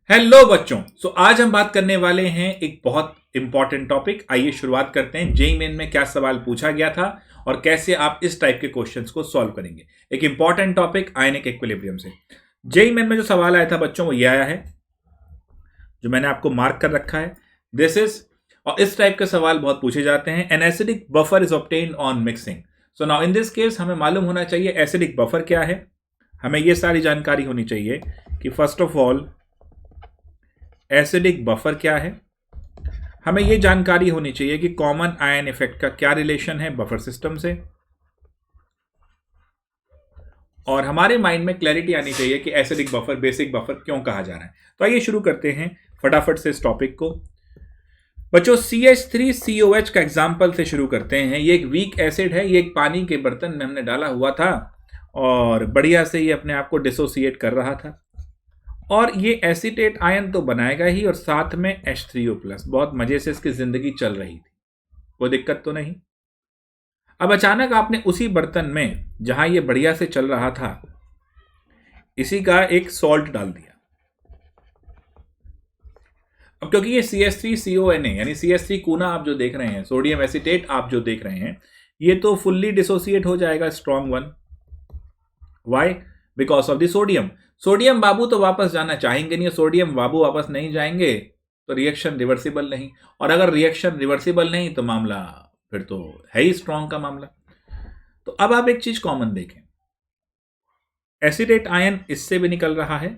Hello बच्चों। आज हम बात करने वाले हैं एक बहुत इंपॉर्टेंट टॉपिक। आइए शुरुआत करते हैं। जेईई मेन में क्या सवाल पूछा गया था और कैसे आप इस टाइप के क्वेश्चंस को सॉल्व करेंगे। एक इंपॉर्टेंट टॉपिक आयनिक इक्विलिब्रियम से। जेईई मेन में जो सवाल आया था बच्चों वो ये आया है, जो मैंने आपको मार्क कर रखा है। दिस इज, और इस टाइप के सवाल बहुत पूछे जाते हैं। An acidic buffer is obtained on mixing. So now in this case हमें मालूम होना चाहिए एसिडिक बफर क्या है। हमें यह सारी जानकारी होनी चाहिए कि first of all acidic buffer क्या है। हमें यह जानकारी होनी चाहिए कि कॉमन आयन इफेक्ट का क्या रिलेशन है बफर सिस्टम से, और हमारे माइंड में क्लैरिटी आनी चाहिए कि एसिडिक बफर बेसिक बफर क्यों कहा जा रहा है। तो आइए शुरू करते हैं फटाफट से इस टॉपिक को। बच्चों CH3COH का एग्जाम्पल से शुरू करते हैं। ये एक वीक एसिड है। ये एक पानी के बर्तन में हमने डाला हुआ था और बढ़िया से ये अपने आप को डिसोसिएट कर रहा था, और ये एसीटेट आयन तो बनाएगा ही और साथ में H3O+। बहुत मजे से इसकी जिंदगी चल रही थी, कोई दिक्कत तो नहीं। अब अचानक आपने उसी बर्तन में जहां ये बढ़िया से चल रहा था, इसी का एक सॉल्ट डाल दिया। अब क्योंकि ये CH3CONA यानी CH3 कूना आप जो देख रहे हैं, सोडियम एसीटेट आप जो देख रहे हैं, ये तो फुल्ली डिसोसिएट हो जाएगा strong one. Why? Because of the sodium. Sodium बाबू तो वापस जाना चाहेंगे नहीं, सोडियम बाबू वापस नहीं जाएंगे तो रिएक्शन रिवर्सिबल नहीं, और अगर रिएक्शन रिवर्सिबल नहीं तो मामला फिर तो है ही स्ट्रॉन्ग का मामला। तो अब आप एक चीज कॉमन देखें, एसीटेट आयन इससे भी निकल रहा है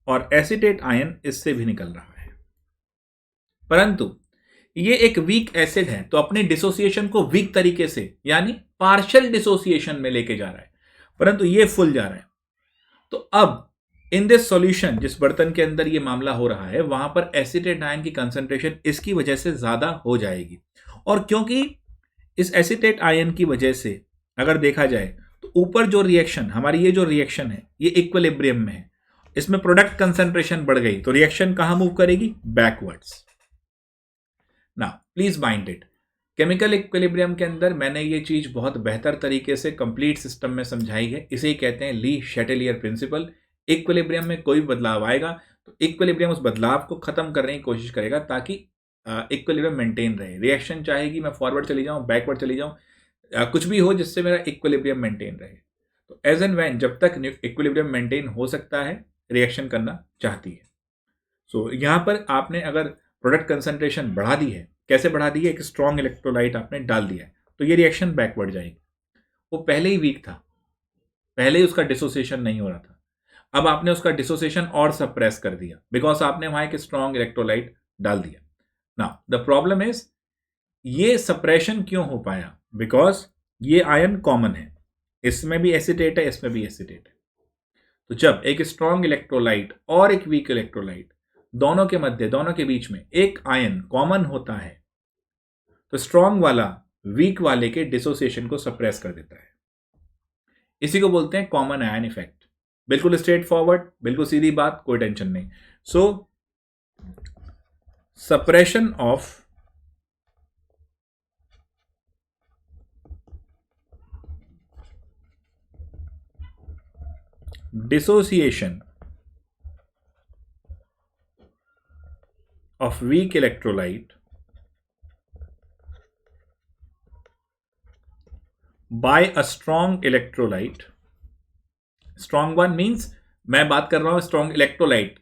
और एसीटेट आयन इससे भी निकल रहा है, परंतु ये एक वीक एसिड है तो अपने डिसोसिएशन को वीक तरीके से यानी पार्शियल डिसोसिएशन में लेके जा रहा है, परंतु ये फुल जा रहा है। तो अब इन दिस सॉल्यूशन, जिस बर्तन के अंदर ये मामला हो रहा है, वहां पर एसीटेट आयन की कंसंट्रेशन इसकी वजह से ज्यादा हो जाएगी। और क्योंकि इस एसीटेट आयन की वजह से अगर देखा जाए तो ऊपर जो रिएक्शन हमारी ये जो रिएक्शन है ये इक्विलिब्रियम में है, इसमें प्रोडक्ट कंसंट्रेशन बढ़ गई तो रिएक्शन कहां मूव करेगी? Backwards. Now please mind it, chemical equilibrium के अंदर मैंने ये चीज बहुत बेहतर तरीके से कंप्लीट सिस्टम में समझाई है। इसे ही कहते हैं ली शेटेलियर प्रिंसिपल। इक्विलिब्रियम में कोई बदलाव आएगा तो इक्विलिब्रियम उस बदलाव को खत्म करने की कोशिश करेगा ताकि इक्विलिब्रियम मेंटेन रहे। रिएक्शन चाहेगी मैं फॉरवर्ड चली जाऊं, बैकवर्ड चली जाऊं, कुछ भी हो जिससे मेरा इक्विलिब्रियम मेंटेन रहे। तो एज एंड वैन जब तक इक्विलिब्रियम मेंटेन हो सकता है रिएक्शन करना चाहती है। सो यहां पर आपने अगर प्रोडक्ट कंसंट्रेशन बढ़ा दी है, कैसे बढ़ा दी है? एक स्ट्रॉन्ग इलेक्ट्रोलाइट आपने डाल दिया है तो ये रिएक्शन बैकवर्ड जाएगी। वो पहले ही वीक था, पहले ही उसका डिसोसिएशन नहीं हो रहा था, अब आपने उसका डिसोसिएशन और सप्रेस कर दिया बिकॉज आपने वहां एक स्ट्रॉन्ग इलेक्ट्रोलाइट डाल दिया। नाउ द प्रॉब्लम इज, ये सप्रेशन क्यों हो पाया? बिकॉज ये आयन कॉमन है, इसमें भी एसिटेट है, इसमें भी एसिटेट है। तो जब एक स्ट्रॉन्ग इलेक्ट्रोलाइट और एक वीक इलेक्ट्रोलाइट दोनों के मध्य, दोनों के बीच में एक आयन कॉमन होता है तो स्ट्रॉन्ग वाला वीक वाले के डिसोसिएशन को सप्रेस कर देता है। इसी को बोलते हैं कॉमन आयन इफेक्ट। बिल्कुल स्ट्रेट फॉरवर्ड, बिल्कुल सीधी बात, कोई टेंशन नहीं। So suppression of dissociation of weak electrolyte by a strong electrolyte, strong one means मैं बात कर रहा हूं स्ट्रॉन्ग इलेक्ट्रोलाइट,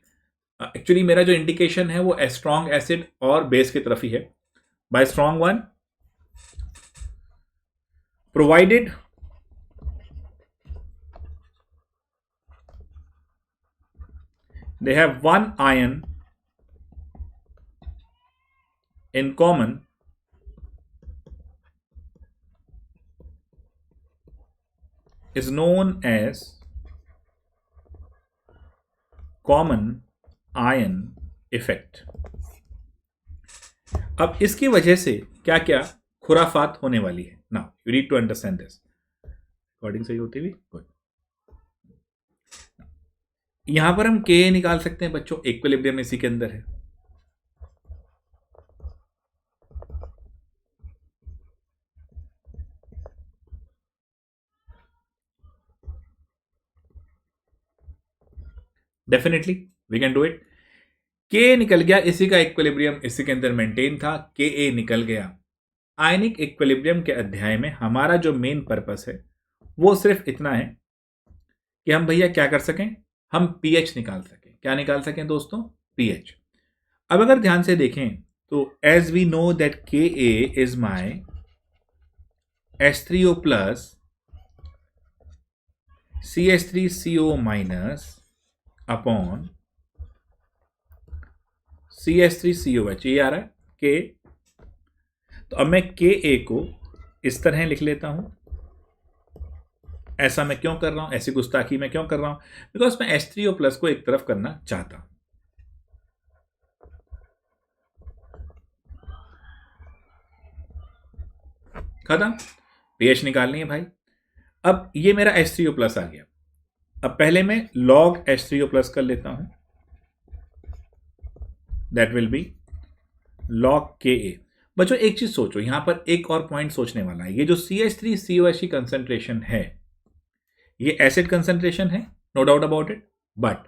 एक्चुअली मेरा जो इंडिकेशन है वो स्ट्रॉन्ग एसिड और बेस की तरफ ही है। Bye strong one provided they have one ion in common is known as common ion effect। अब इसकी वजह से क्या क्या खुराफात होने वाली है। Now you need to understand this. Recording सही होती हुई गुड। यहां पर हम के निकाल सकते हैं बच्चों, इक्विलिब्रियम इसी के अंदर है। Definitely we can do it. के निकल गया, इसी का इक्विलिब्रियम इसी के अंदर मेंटेन था, के ए निकल गया। आयनिक इक्विलिब्रियम के अध्याय में हमारा जो मेन पर्पस है वो सिर्फ इतना है कि हम भैया क्या कर सकें, हम पीएच निकाल सकें। क्या निकाल सकें दोस्तों? पीएच। अब अगर ध्यान से देखें तो as we know that K A is my H3O plus CH3CO minus upon CH3COH, ये आ रहा है के। तो अब मैं के ए को इस तरह लिख लेता हूं। ऐसा मैं क्यों कर रहा हूं, ऐसी गुस्ताखी मैं क्यों कर रहा हूं? बिकॉज मैं H3O प्लस को एक तरफ करना चाहता हूं। खत्म, पीएच निकालनी है भाई। अब ये मेरा H3O प्लस आ गया। अब पहले मैं log H3O प्लस कर लेता हूं, दैट विल बी log के ए। बच्चों एक चीज सोचो, यहां पर एक और पॉइंट सोचने वाला है। ये जो CH3COH की कंसंट्रेशन है, ये एसिड कंसंट्रेशन है, no doubt about it. But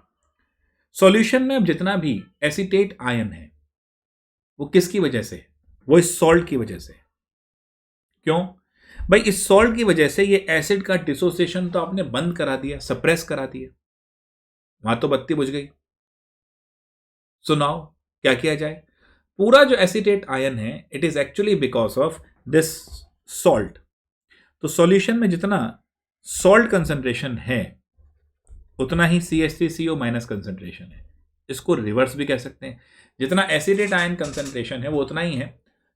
solution में अब जितना भी एसीटेट आयन है वो किसकी वजह से? वो इस सॉल्ट की वजह से। क्यों भाई? इस सॉल्ट की वजह से ये एसिड का डिसोसिएशन तो आपने बंद करा दिया, सप्रेस करा दिया, वहां तो बत्ती बुझ गई। सो नाउ क्या किया जाए? पूरा जो एसीटेट आयन है it is actually because of this salt. तो सॉल्यूशन में जितना सॉल्ट कंसंट्रेशन है उतना ही CH3CO माइनस कंसंट्रेशन है। इसको रिवर्स भी कह सकते हैं, जितना एसिडेट आयन कंसंट्रेशन है वो उतना ही है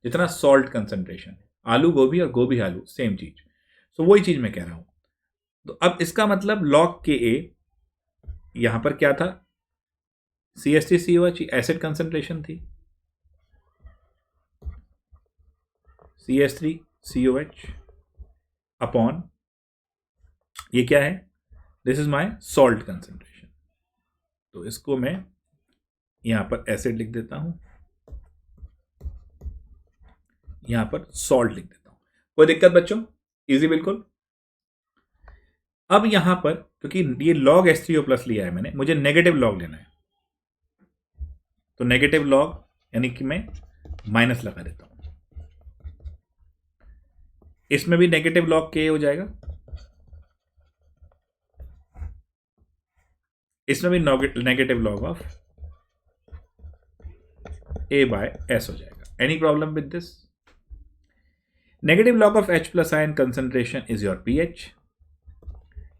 जितना सॉल्ट कंसंट्रेशन है। आलू गोभी और गोभी आलू सेम चीज। तो वही चीज मैं कह रहा हूं। तो अब इसका मतलब log के ए, यहां पर क्या था? CH3COH एसिड कंसंट्रेशन थी, CH3COH अपॉन ये क्या है? This is my salt concentration. तो इसको मैं यहां पर एसिड लिख देता हूं, यहां पर सॉल्ट लिख देता हूं। कोई दिक्कत बच्चों? इजी बिल्कुल। अब यहां पर क्योंकि ये log H3O प्लस लिया है मैंने, मुझे नेगेटिव लॉग लेना है। तो नेगेटिव लॉग यानी कि मैं माइनस लगा देता हूं। इसमें भी नेगेटिव लॉग के हो जाएगा, इसमें भी negative log of A by S हो जाएगा। Any problem with this? Negative log of H plus ion concentration is your pH,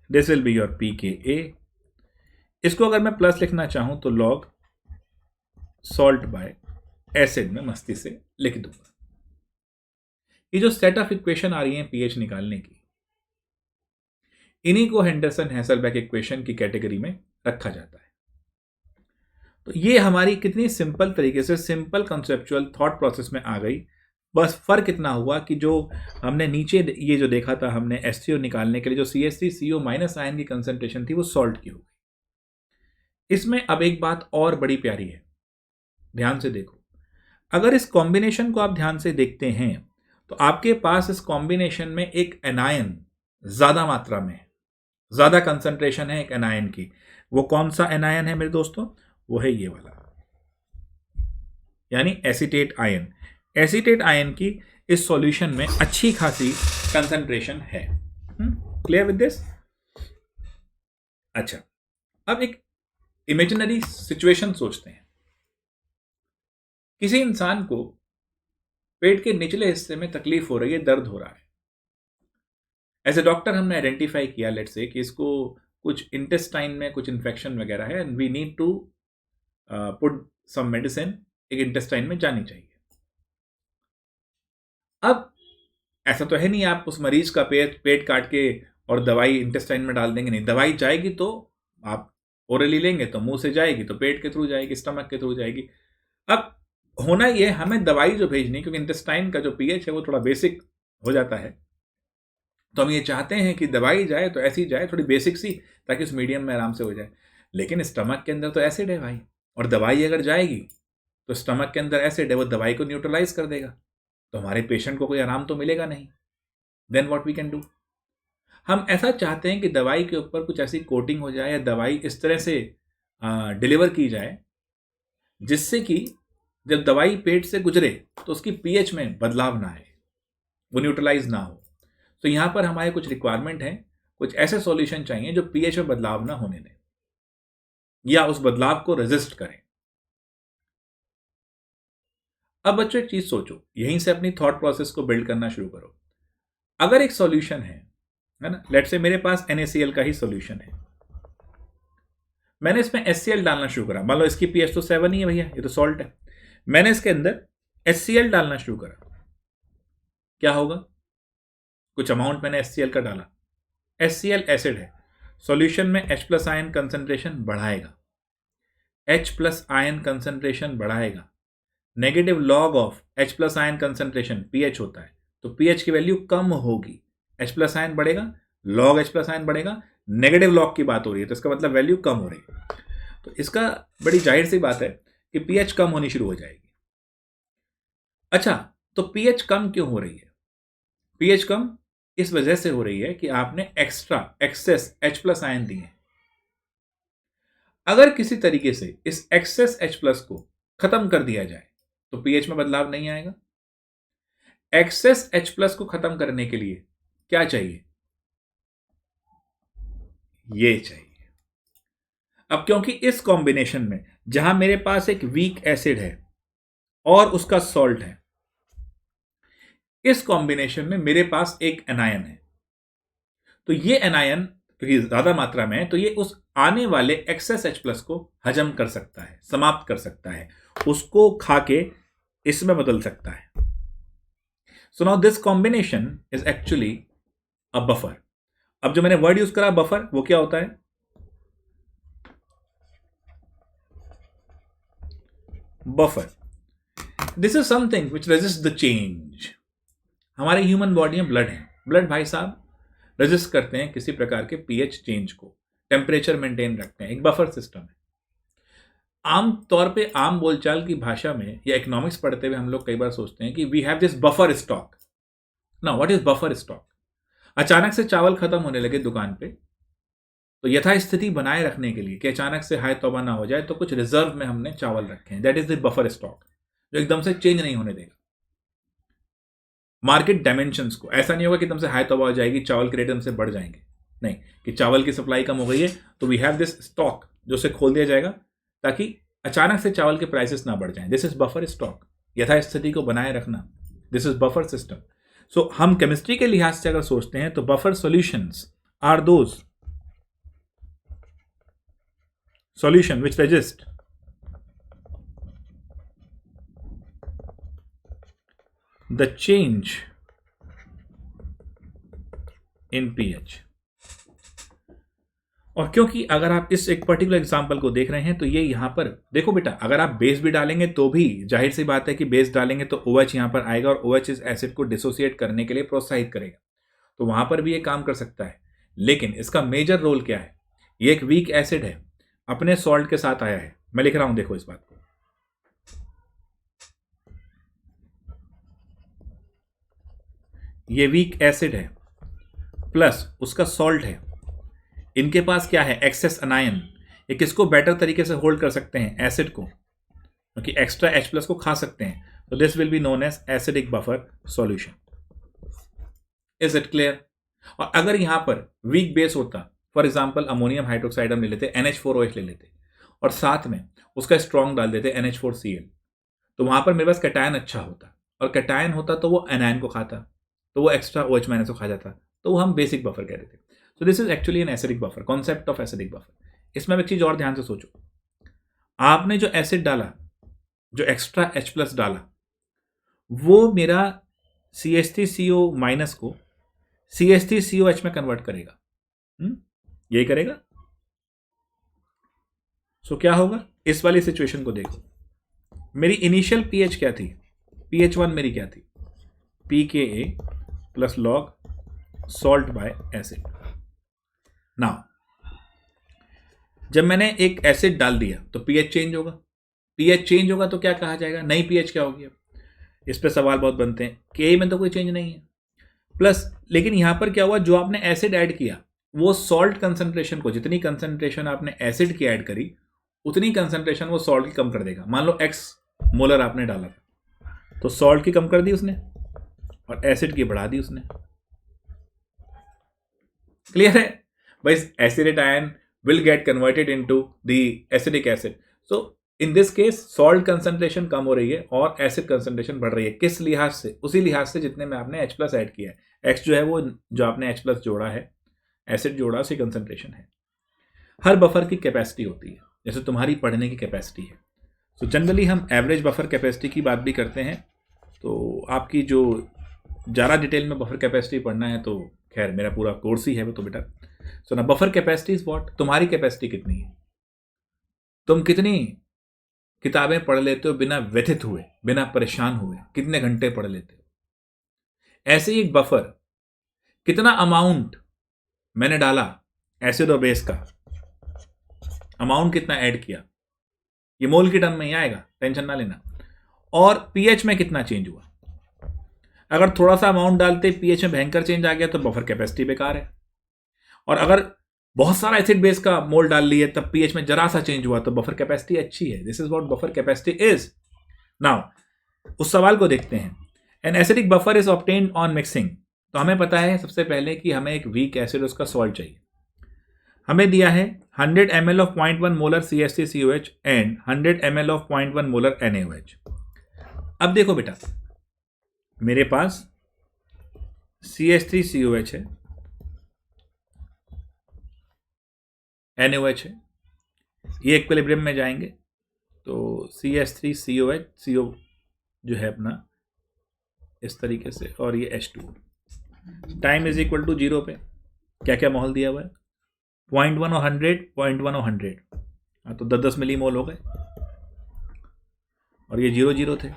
this will be your pKa। इसको अगर मैं प्लस लिखना चाहूं तो लॉग सॉल्ट बाय एसिड में मस्ती से लिख दूंगा। ये जो सेट ऑफ इक्वेशन आ रही है पीएच निकालने की, इन्हीं को हेंडरसन हैसलबैक इक्वेशन की कैटेगरी में रखा जाता है। तो ये हमारी कितनी सिंपल तरीके से सिंपल कंसेप्चुअल थॉट प्रोसेस में आ गई। बस फर्क इतना हुआ कि जो हमने नीचे ये जो देखा था हमने H3O निकालने के लिए जो CH3CO माइनस आयन की कंसंट्रेशन थी वो सॉल्ट की हो गई। इसमें अब एक बात और बड़ी प्यारी है, ध्यान से देखो। अगर इस कॉम्बिनेशन को आप ध्यान से देखते हैं तो आपके पास इस कॉम्बिनेशन में एक एनायन ज्यादा मात्रा में, ज्यादा कंसंट्रेशन है एक एनायन की। वो कौन सा एनायन है मेरे दोस्तों? वो है ये वाला, यानी एसीटेट आयन। एसीटेट आयन की इस सॉल्यूशन में अच्छी खासी कंसंट्रेशन है। Clear with this? अच्छा, अब एक इमेजिनरी सिचुएशन सोचते हैं। किसी इंसान को पेट के निचले हिस्से में तकलीफ हो रही है, दर्द हो रहा है। एज ए डॉक्टर हमने आइडेंटिफाई किया लेट्स से कि इसको कुछ इंटेस्टाइन में कुछ इन्फेक्शन वगैरह है and we need to put some medicine एक इंटेस्टाइन में जानी चाहिए। अब ऐसा तो है नहीं आप उस मरीज का पेट काट के और दवाई इंटेस्टाइन में डाल देंगे, नहीं। दवाई जाएगी तो आप ओरली लेंगे तो मुंह से जाएगी, तो पेट के थ्रू जाएगी, स्टमक के थ्रू जाएगी। अब होना ये हमें दवाई जो भेजनी, क्योंकि इंटेस्टाइन का जो पीएच है वो थोड़ा बेसिक हो जाता है, तो हम ये चाहते हैं कि दवाई जाए तो ऐसी जाए थोड़ी बेसिक सी, ताकि उस मीडियम में आराम से हो जाए। लेकिन स्टमक के अंदर तो एसिड है भाई, और दवाई अगर जाएगी तो स्टमक के अंदर एसिड है, वो दवाई को न्यूट्रलाइज कर देगा, तो हमारे पेशेंट को कोई आराम तो मिलेगा नहीं। Then what we can do? हम ऐसा चाहते हैं कि दवाई के ऊपर कुछ ऐसी कोटिंग हो जाए या दवाई इस तरह से डिलीवर की जाए, जिससे कि जब दवाई पेट से गुजरे तो उसकी पीएच में बदलाव ना आए, वो न्यूट्रलाइज ना हो। तो यहां पर हमारे कुछ रिक्वायरमेंट हैं, कुछ ऐसे सॉल्यूशन चाहिए जो पीएच में बदलाव ना होने दें या उस बदलाव को रेजिस्ट करें। अब बच्चों एक चीज सोचो, यहीं से अपनी थॉट प्रोसेस को बिल्ड करना शुरू करो। अगर एक सॉल्यूशन है ना, लेट्स से मेरे पास NaCl का ही सॉल्यूशन है, मैंने इसमें HCl डालना शुरू करा, मान लो इसकी पीएच तो 7 ही है भैया, ये तो सॉल्ट है, मैंने इसके अंदर HCl डालना शुरू करा, क्या होगा? कुछ अमाउंट मैंने HCl का डाला, HCl एसिड है, सॉल्यूशन में H प्लस आयन कंसंट्रेशन बढ़ाएगा, H प्लस आयन कंसंट्रेशन बढ़ाएगा, negative log of H plus ion concentration pH होता है, तो pH की वैल्यू कम होगी, H प्लस आयन बढ़ेगा, लॉग H प्लस आयन बढ़ेगा, नेगेटिव लॉग की बात हो रही है तो इसका मतलब वैल्यू कम हो रही है। तो इसका बड़ी जाहिर सी बात है कि pH कम होनी शुरू हो जाएगी। अच्छा, तो pH कम क्यों हो रही है? pH कम इस वजह से हो रही है कि आपने एक्सेस H प्लस आयन दिए हैं। अगर किसी तरीके से इस एक्सेस H प्लस को खत्म कर दिया जाए तो pH में बदलाव नहीं आएगा। एक्सेस H प्लस को खत्म करने के लिए क्या चाहिए? ये चाहिए। अब क्योंकि इस कॉम्बिनेशन में जहां मेरे पास एक वीक एसिड है और उसका सॉल्ट है, इस कॉम्बिनेशन में मेरे पास एक एनायन है, तो ये एनायन क्योंकि ज्यादा मात्रा में है तो ये उस आने वाले एक्सेस H प्लस को हजम कर सकता है, समाप्त कर सकता है, उसको खा के इसमें बदल सकता है। So now this combination is actually a buffer. अब जो मैंने वर्ड यूज करा बफर, वो क्या होता है? Buffer, this is something which resist the change. हमारे ह्यूमन बॉडी में ब्लड है, ब्लड भाई साहब रेजिस्ट करते हैं किसी प्रकार के पीएच चेंज को, टेम्परेचर मेंटेन रखते हैं, एक बफर सिस्टम है। आम तौर पे आम बोलचाल की भाषा में या इकोनॉमिक्स पढ़ते हुए हम लोग कई बार सोचते हैं कि we have this buffer stock. ना, व्हाट इज बफर स्टॉक? अचानक से चावल खत्म होने लगे दुकान पे, तो यथास्थिति बनाए रखने के लिए कि अचानक से हाय तौबा ना हो जाए, तो कुछ रिजर्व में हमने चावल रखे हैं, that is the buffer stock, जो एकदम से चेंज नहीं होने देगा। मार्केट डायमेंशंस को ऐसा नहीं होगा कि एकदम से हाय तौबा हो जाएगी, चावल के रेट एकदम से बढ़ जाएंगे, नहीं, कि चावल की सप्लाई कम हो गई है तो वी हैव दिस स्टॉक जो उसे खोल दिया जाएगा ताकि अचानक से चावल के प्राइसेस ना बढ़ जाएं। दिस इज बफर स्टॉक, यथास्थिति को बनाए रखना, this is buffer system. So हम केमिस्ट्री के लिहाज से अगर सोचते हैं तो buffer solutions are those solution which resist the change in pH। और क्योंकि अगर आप इस एक पर्टिकुलर एग्जांपल को देख रहे हैं तो ये यहां पर देखो बेटा, अगर आप बेस भी डालेंगे तो भी जाहिर सी बात है कि बेस डालेंगे तो OH यहां पर आएगा और OH इस एसिड को डिसोसिएट करने के लिए प्रोत्साहित करेगा, तो वहां पर भी ये काम कर सकता है। लेकिन इसका मेजर रोल क्या है? ये एक वीक एसिड है, अपने सॉल्ट के साथ आया है, मैं लिख रहा हूं, देखो इस बात को, ये वीक एसिड है प्लस उसका सॉल्ट है, इनके पास क्या है? Excess anion. ये किसको बेटर तरीके से होल्ड कर सकते हैं? एसिड को, क्योंकि एक्स्ट्रा H प्लस को खा सकते हैं, तो this will be known as acidic buffer solution. Is it clear? और अगर यहां पर वीक बेस होता, फॉर एग्जाम्पल अमोनियम हाइड्रोक्साइड हम ले लेते, NH4OH ले लेते और साथ में उसका स्ट्रॉन्ग डाल देते NH4Cl, तो वहां पर मेरे पास कैटायन अच्छा होता, और कैटायन होता तो वो एनायन को खाता, तो वो एक्स्ट्रा OH माइनस को खा जाता, तो वो हम बेसिक बफर कह रहे थे। So this is actually an acidic buffer, concept of acidic buffer. इसमें एक चीज और ध्यान से सोचो, आपने जो एसिड डाला, जो एक्स्ट्रा H प्लस डाला, वो मेरा CH3CO माइनस को CH3COH में कन्वर्ट करेगा, यही करेगा। सो क्या होगा? इस वाली सिचुएशन को देखो, मेरी इनिशियल pH क्या थी? pH1 मेरी क्या थी? pKa plus log salt bye acid. Now जब मैंने एक एसिड डाल दिया तो pH चेंज होगा, pH चेंज होगा तो क्या कहा जाएगा? नई pH क्या होगी? इस पे सवाल बहुत बनते हैं। Ka में तो कोई चेंज नहीं है, प्लस लेकिन यहां पर क्या हुआ, जो आपने एसिड ऐड किया वो सॉल्ट कंसंट्रेशन को, जितनी कंसंट्रेशन आपने एसिड की ऐड करी उतनी कंसंट्रेशन वो सॉल्ट की कम कर देगा। मान लो x मोलर आपने डाला था, तो सॉल्ट की कम कर दी उसने और एसिड की बढ़ा दी उसने। क्लियर है भाई? Acetate ion will get converted into the acidic acid. So in this case salt concentration कम हो रही है और acid concentration बढ़ रही है। किस लिहाज से? उसी लिहाज से जितने में आपने H प्लस ऐड किया है। X जो है वो जो आपने H प्लस जोड़ा है, एसिड जोड़ा, उसी कंसंट्रेशन है। हर बफर की कैपेसिटी होती है, जैसे तुम्हारी पढ़ने की कैपेसिटी है। तो जनरली हम एवरेज बफर कैपेसिटी की बात भी करते हैं। तो आपकी जो ज़्यादा डिटेल में बफर कैपेसिटी पढ़ना है तो खैर मेरा पूरा कोर्स ही है वो तो बेटा। सो ना बफर कैपेसिटी इज व्हाट, तुम्हारी कैपेसिटी कितनी है, तुम कितनी किताबें पढ़ लेते हो बिना व्यथित हुए, बिना परेशान हुए, कितने घंटे पढ़ लेते हो। ऐसे ही एक बफर, कितना अमाउंट मैंने डाला एसिड और बेस का, अमाउंट कितना ऐड किया, ये मोल की टर्म में ही आएगा, टेंशन ना लेना। और पीएच में कितना चेंज हुआ। अगर थोड़ा सा अमाउंट डालते पीएच में भयंकर चेंज आ गया तो बफर कैपेसिटी बेकार है। और अगर बहुत सारा एसिड बेस का मोल डाल लिए तब पीएच में जरा सा चेंज हुआ तो बफर कैपेसिटी अच्छी है। This is what buffer capacity is. Now उस सवाल को देखते हैं। An acidic buffer is obtained on mixing. तो हमें पता है सबसे पहले कि हमें एक वीक एसिड उसका सॉल्ट चाहिए। हमें दिया है 100 ml of 0.1 molar CH3COH and 100 ml of 0.1 molar NaOH। अब देखो बेटा, मेरे पास CH3COH है, NaOH है, ये इक्विलिब्रियम में जाएंगे तो CH3COH CO जो है अपना इस तरीके से, और ये H2। Time is equal to 0 पे क्या क्या माहौल दिया हुआ है, 0.1 और 100, 0.1 और 100, तो 10-10 मिली मोल हो गए और ये 0-0 थे।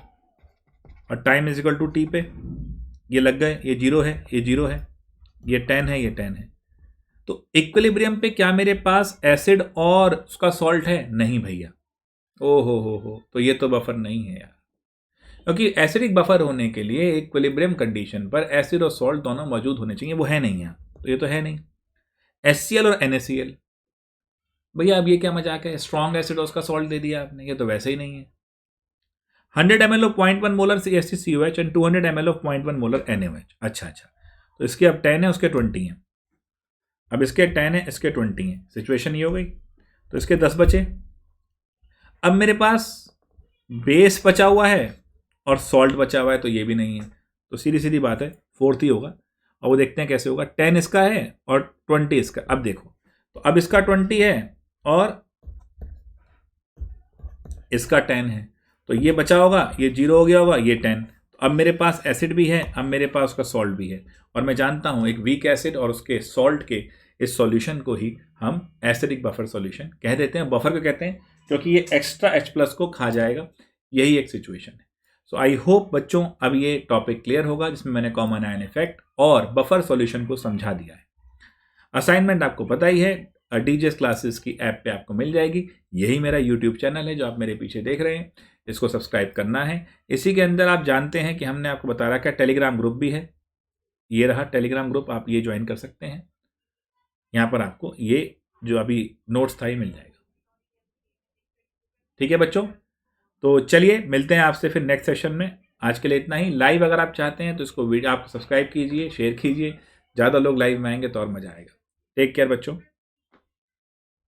और time is equal to T पे ये लग गए, ये 0 है, ये 0 है, ये 10 है, ये 10 है। तो इक्विलिब्रियम पे क्या मेरे पास एसिड और उसका सॉल्ट है? नहीं भैया। ओ हो, तो ये तो बफर नहीं है यार, क्योंकि एसिडिक बफर होने के लिए इक्विलिब्रियम कंडीशन पर एसिड और सॉल्ट दोनों मौजूद होने चाहिए। वो है नहीं यहाँ, तो ये तो है नहीं। HCl और NaCl, भैया अब ये क्या मजाक है, स्ट्रॉन्ग एसिड और उसका सॉल्ट दे दिया आपने, ये तो वैसे ही नहीं है। 100 ml of 0.1 molar CH3COH and 200 ml of 0.1 molar NaOH। अच्छा, तो इसके अब 10 है, उसके 20 हैं। अब इसके 10 है, इसके 20 हैं। सिचुएशन ये हो गई, तो इसके 10 बचे। अब मेरे पास बेस बचा हुआ है और सॉल्ट बचा हुआ है, तो ये भी नहीं है, तो सीधी सीधी बात है 4 ही होगा। और वो देखते हैं कैसे होगा। 10 इसका है और 20 इसका। अब देखो, तो अब इसका 20 है और इसका 10 है, तो ये बचा होगा, ये 0 हो गया होगा, ये 10। तो अब मेरे पास एसिड भी है, अब मेरे पास उसका सॉल्ट भी है, और मैं जानता हूं एक वीक एसिड और उसके सॉल्ट के इस सॉल्यूशन को ही हम एसिडिक बफर सॉल्यूशन कह देते हैं। बफर को कहते हैं क्योंकि ये एक्स्ट्रा H+ को खा जाएगा। यही एक सिचुएशन है। सो आई होप बच्चों अब ये टॉपिक क्लियर होगा, जिसमें मैंने कॉमन आयन इफेक्ट और बफर सॉल्यूशन को समझा दिया है। असाइनमेंट आपको पता ही है, DJs क्लासेस की ऐप पे आपको मिल जाएगी। यही मेरा यूट्यूब चैनल है जो आप मेरे पीछे देख रहे हैं, इसको सब्सक्राइब करना है। इसी के अंदर आप जानते हैं कि हमने आपको बता रखा है टेलीग्राम ग्रुप भी है। ये रहा टेलीग्राम ग्रुप, आप ये ज्वाइन कर सकते हैं। यहाँ पर आपको ये जो अभी नोट्स था ये मिल जाएगा। ठीक है बच्चों, तो चलिए मिलते हैं आपसे फिर नेक्स्ट सेशन में। आज के लिए इतना ही। लाइव अगर आप चाहते हैं तो इसको वीडियो आप सब्सक्राइब कीजिए, शेयर कीजिए, ज़्यादा लोग लाइव में आएंगे तो और मज़ा आएगा। टेक केयर बच्चों।